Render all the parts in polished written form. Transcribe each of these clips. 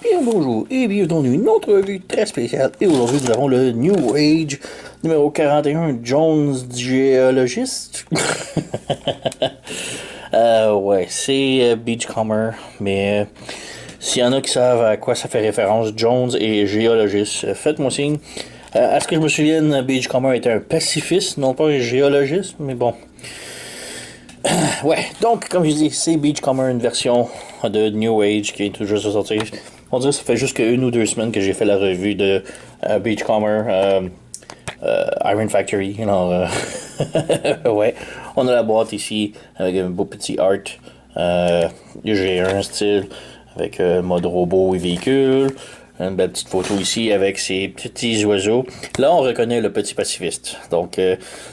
Bien bonjour et bienvenue dans une autre revue très spéciale. Et aujourd'hui, nous avons le New Age numéro 41, Jones Geologist. Ouais, c'est Beachcomber, mais s'il y en a qui savent à quoi ça fait référence, Jones et Géologiste, faites-moi signe. À ce que je me souvienne, Beachcomber était un pacifiste, non pas un géologiste, mais bon. Ouais, donc, comme je dis, c'est Beachcomber, une version de New Age qui est tout juste sortie. On dirait que ça fait juste une ou 2 semaines que j'ai fait la revue de Beachcomber Iron Factory. Alors, ouais, on a la boîte ici avec un beau petit art. J'ai un style avec mode robot et véhicule. Une belle petite photo ici avec ces petits oiseaux. Là, on reconnaît le petit pacifiste. Donc,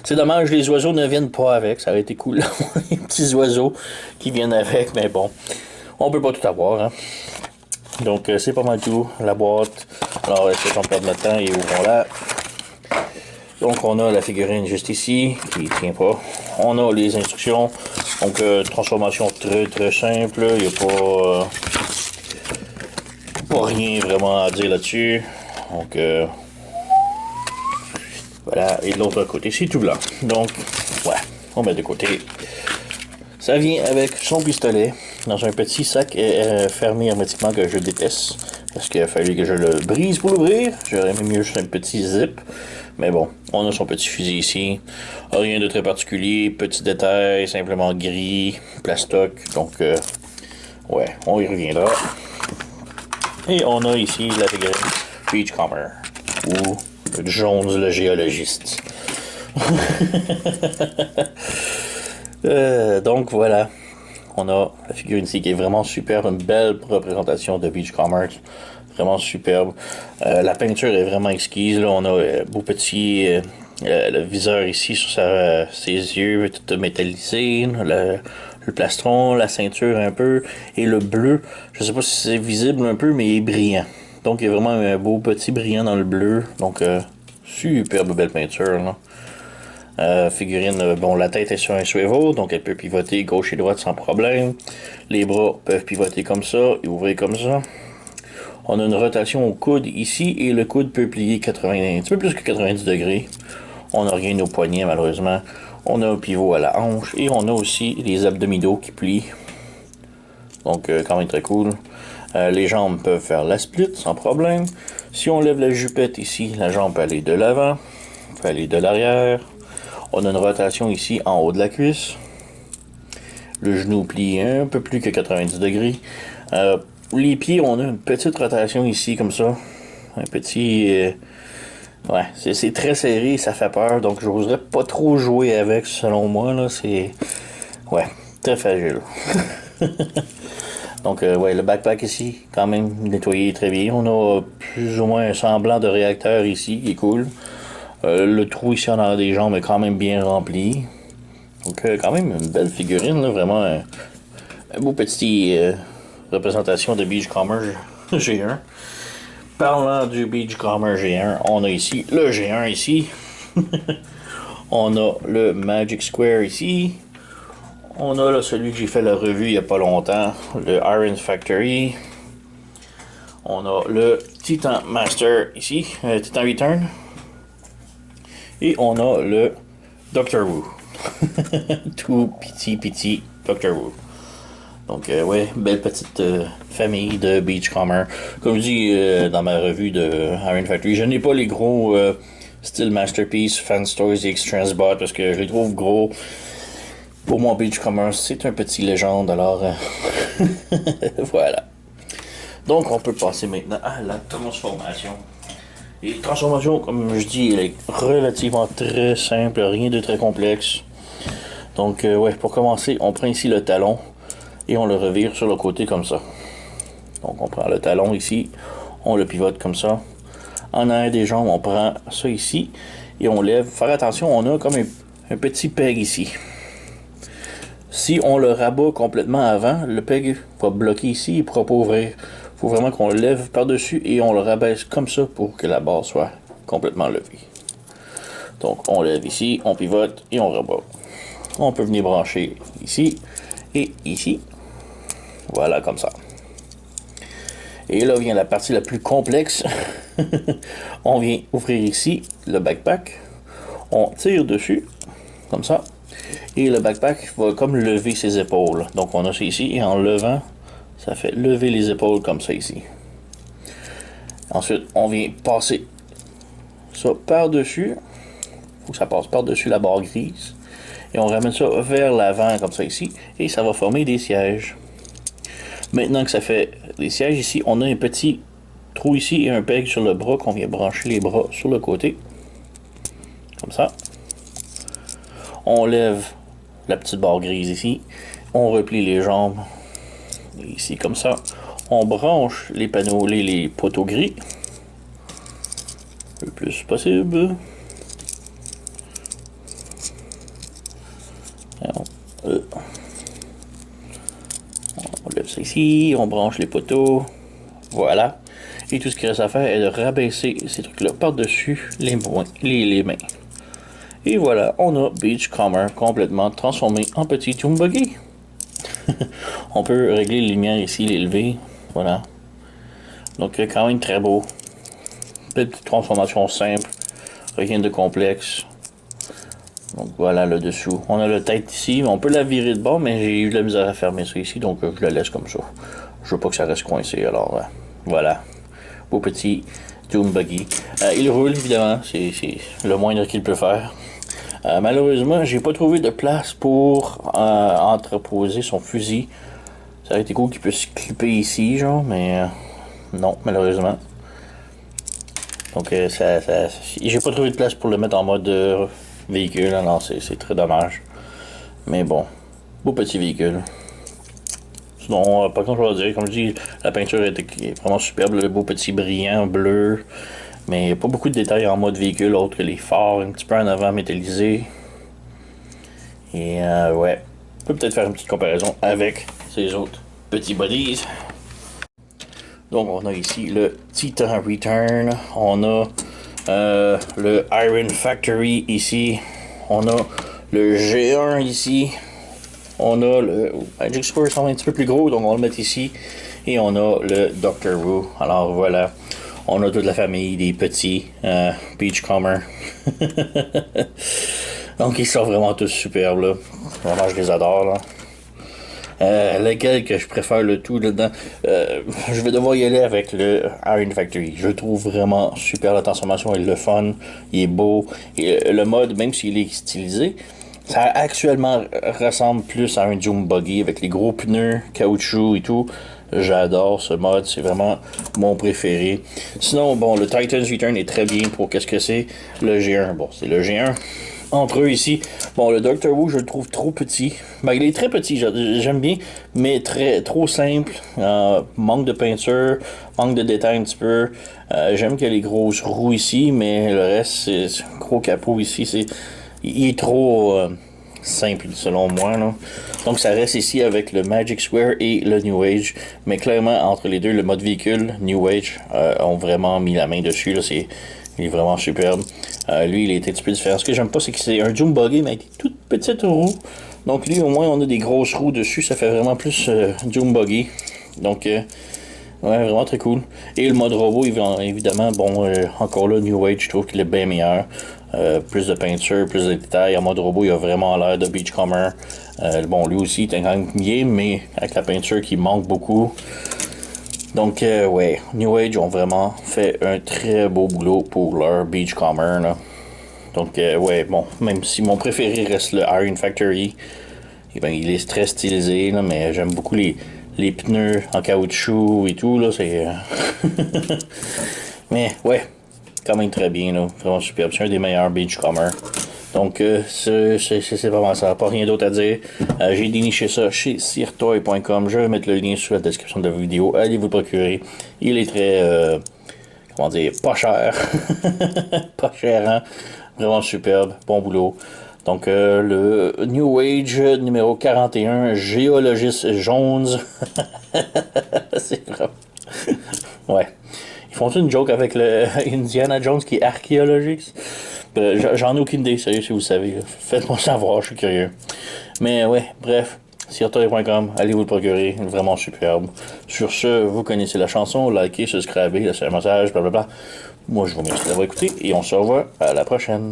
c'est dommage, les oiseaux ne viennent pas avec. Ça aurait été cool, les petits oiseaux qui viennent avec. Mais bon, on peut pas tout avoir. Hein. Donc, c'est pas mal tout. La boîte. Alors, est-ce qu'on perd notre temps et ouvrons-la. Donc, on a la figurine juste ici, qui tient pas. On a les instructions. Donc, transformation très simple. Il n'y a pas rien vraiment à dire là-dessus. Donc, voilà. Et de l'autre côté, c'est tout blanc. Donc, ouais, on met de côté. Ça vient avec son pistolet dans un petit sac fermé hermétiquement que je déteste. Parce qu'il a fallu que je le brise pour l'ouvrir. J'aurais aimé mieux juste un petit zip. Mais bon, on a son petit fusil ici. Rien de très particulier. Petit détail, simplement gris, plastoc. Donc, ouais, on y reviendra. Et on a ici la figurine Beachcomber. Ou Jones le géologiste. Donc voilà. On a la figurine ici qui est vraiment superbe. Une belle représentation de Beachcomber. Vraiment superbe. La peinture est vraiment exquise. Là, on a beau petit le viseur ici sur ses yeux, tout métallisé. Le plastron, la ceinture un peu. Et le bleu, je sais pas si c'est visible un peu, mais il est brillant. Donc il y a vraiment un beau petit brillant dans le bleu. Donc superbe belle peinture. Là. Figurine, bon, la tête est sur un swivel, donc elle peut pivoter gauche et droite sans problème. Les bras peuvent pivoter comme ça et ouvrir comme ça. On a une rotation au coude ici et le coude peut plier un petit peu plus que 90 degrés. On n'a rien au poignet malheureusement. On a un pivot à la hanche et on a aussi les abdominaux qui plient. Donc quand même très cool. Les jambes peuvent faire la split sans problème. Si on lève la jupette ici, la jambe peut aller de l'avant, peut aller de l'arrière. On a une rotation ici en haut de la cuisse. Le genou plie un peu plus que 90 degrés. Les pieds, on a une petite rotation ici comme ça. Un petit... ouais, c'est très serré, ça fait peur. Donc je n'oserais pas trop jouer avec selon moi. Là, c'est... ouais, très fragile. Donc ouais, le backpack ici, quand même nettoyé très bien. On a plus ou moins un semblant de réacteur ici qui est cool. Le trou ici en arrière des jambes est quand même bien rempli. Donc quand même une belle figurine, là, vraiment un beau petit représentation de Beachcomber G1. Parlant du Beachcomber G1, on a ici le G1 ici. On a le Magic Square ici. On a là celui que j'ai fait la revue il n'y a pas longtemps, le Iron Factory. On a le Titan Master ici, Titan Return. Et on a le Doctor Who. Tout petit Doctor Who. Donc, ouais, belle petite famille de Beachcomber. Comme je dis dans ma revue de Iron Factory, je n'ai pas les gros style Masterpiece, Fan Stories et X-Transbot parce que je les trouve gros. Pour mon Beachcomber, c'est un petit légende, alors voilà. Donc, on peut passer maintenant à la transformation. Et transformation, comme je dis, elle est relativement très simple, rien de très complexe. Donc, ouais, pour commencer, on prend ici le talon et on le revire sur le côté comme ça. Donc, on prend le talon ici, on le pivote comme ça. En arrière des jambes, on prend ça ici et on lève. Faire attention, on a comme un petit peg ici. Si on le rabat complètement avant, le peg va bloquer ici, il ne pourra pas ouvrir. Il faut vraiment qu'on le lève par-dessus et on le rabaisse comme ça pour que la barre soit complètement levée. Donc on lève ici, on pivote et on rabat. On peut venir brancher ici et ici. Voilà, comme ça. Et là vient la partie la plus complexe. On vient ouvrir ici le backpack. On tire dessus, comme ça. Et le backpack va comme lever ses épaules. Donc on a ça ici, et en levant, ça fait lever les épaules comme ça ici. Ensuite, on vient passer ça par-dessus. Il faut que ça passe par-dessus la barre grise. Et on ramène ça vers l'avant comme ça ici. Et ça va former des sièges. Maintenant que ça fait des sièges ici, on a un petit trou ici et un peg sur le bras qu'on vient brancher les bras sur le côté. Comme ça. On lève la petite barre grise ici. On replie les jambes. Ici comme ça. On branche les panneaux, les poteaux gris. Le plus possible. On lève ça ici, on branche les poteaux, voilà. Et tout ce qu'il reste à faire est de rabaisser ces trucs-là par-dessus les mains. Et voilà, on a Beachcomber complètement transformé en petit Doom Buggy. On peut régler les lumières ici, l'élever, voilà. Donc quand même très beau. Petite transformation simple, rien de complexe. Donc voilà le dessous. On a le tête ici, on peut la virer de bord, mais j'ai eu de la misère à fermer ça ici, donc je la laisse comme ça. Je veux pas que ça reste coincé, alors voilà. Beau petit Doom Buggy. Il roule évidemment, c'est le moindre qu'il peut faire. Malheureusement, j'ai pas trouvé de place pour entreposer son fusil. Ça aurait été cool qu'il puisse clipper ici, genre, mais non, malheureusement. Donc j'ai pas trouvé de place pour le mettre en mode véhicule, non, c'est très dommage. Mais bon, beau petit véhicule. Sinon, pas grand chose à dire. Comme je dis, la peinture est vraiment superbe, le beau petit brillant bleu. Mais pas beaucoup de détails en mode véhicule, autre que les phares, un petit peu en avant métallisé. Et ouais, on peut peut-être faire une petite comparaison avec ces autres petits bodies. Donc on a ici le Titan Return, on a le Iron Factory ici, on a le G1 ici, on a le Magic Square, c'est un petit peu plus gros, donc on va le mettre ici, et on a le Doctor Who. Alors voilà, on a toute la famille des petits Beachcomber. Donc ils sont vraiment tous superbes là, vraiment je les adore là. Lequel que je préfère le tout dedans, je vais devoir y aller avec le Iron Factory. Je le trouve vraiment super, la transformation est le fun, il est beau, et le mode, même s'il est stylisé, ça actuellement ressemble plus à un Doom Buggy avec les gros pneus, caoutchouc et tout. J'adore ce mode, c'est vraiment mon préféré. Sinon, bon, le Titan's Return est très bien pour qu'est-ce que c'est. Le G1, bon, c'est le G1. Entre eux ici, bon, le Doctor Who, je le trouve trop petit. Ben, il est très petit, j'aime bien, mais trop simple. Manque de peinture, manque de détails un petit peu. J'aime qu'il y ait les grosses roues ici, mais le reste, c'est gros capot ici. Il est trop simple, selon moi, là. Donc, ça reste ici avec le Magic Square et le New Age. Mais clairement, entre les deux, le mode véhicule, New Age, ont vraiment mis la main dessus, là. Il est vraiment superbe. Lui, il est un petit peu différent. Ce que j'aime pas, c'est que c'est un Doom Buggy, mais avec des toutes petites roues. Donc lui, au moins, on a des grosses roues dessus. Ça fait vraiment plus Doom Buggy. Donc, ouais, vraiment très cool. Et le mode robot, évidemment, bon, encore là, New Age, je trouve qu'il est bien meilleur. Plus de peinture, plus de détails. En mode robot, il a vraiment l'air de Beachcomber. Bon, lui aussi, il est quand même bien, mais avec la peinture qui manque beaucoup. Donc, ouais, New Age ont vraiment fait un très beau boulot pour leur Beachcomber, là. Donc, ouais, bon, même si mon préféré reste le Iron Factory, eh ben, il est très stylisé, là, mais j'aime beaucoup les pneus en caoutchouc et tout, là, c'est... mais, ouais, quand même très bien, là, vraiment superbe. C'est un des meilleurs Beachcomber. Donc, c'est vraiment ça. Pas rien d'autre à dire. J'ai déniché ça chez sirtoy.com. Je vais mettre le lien sur la description de la vidéo. Allez vous le procurer. Il est très, comment dire, pas cher. Pas cher, hein. Vraiment superbe. Bon boulot. Donc, le New Age numéro 41, Géologiste Jones. C'est vraiment... ouais. Ils font une joke avec le Indiana Jones qui est archéologiste. J'en ai aucune idée, sérieux, si vous savez. Faites-moi savoir, je suis curieux. Mais ouais, bref, cirtoy.com, allez vous le procurer, vraiment superbe. Sur ce, vous connaissez la chanson, likez, subscribez, laissez un message, blablabla. Moi, je vous remercie d'avoir écouté et on se revoit à la prochaine.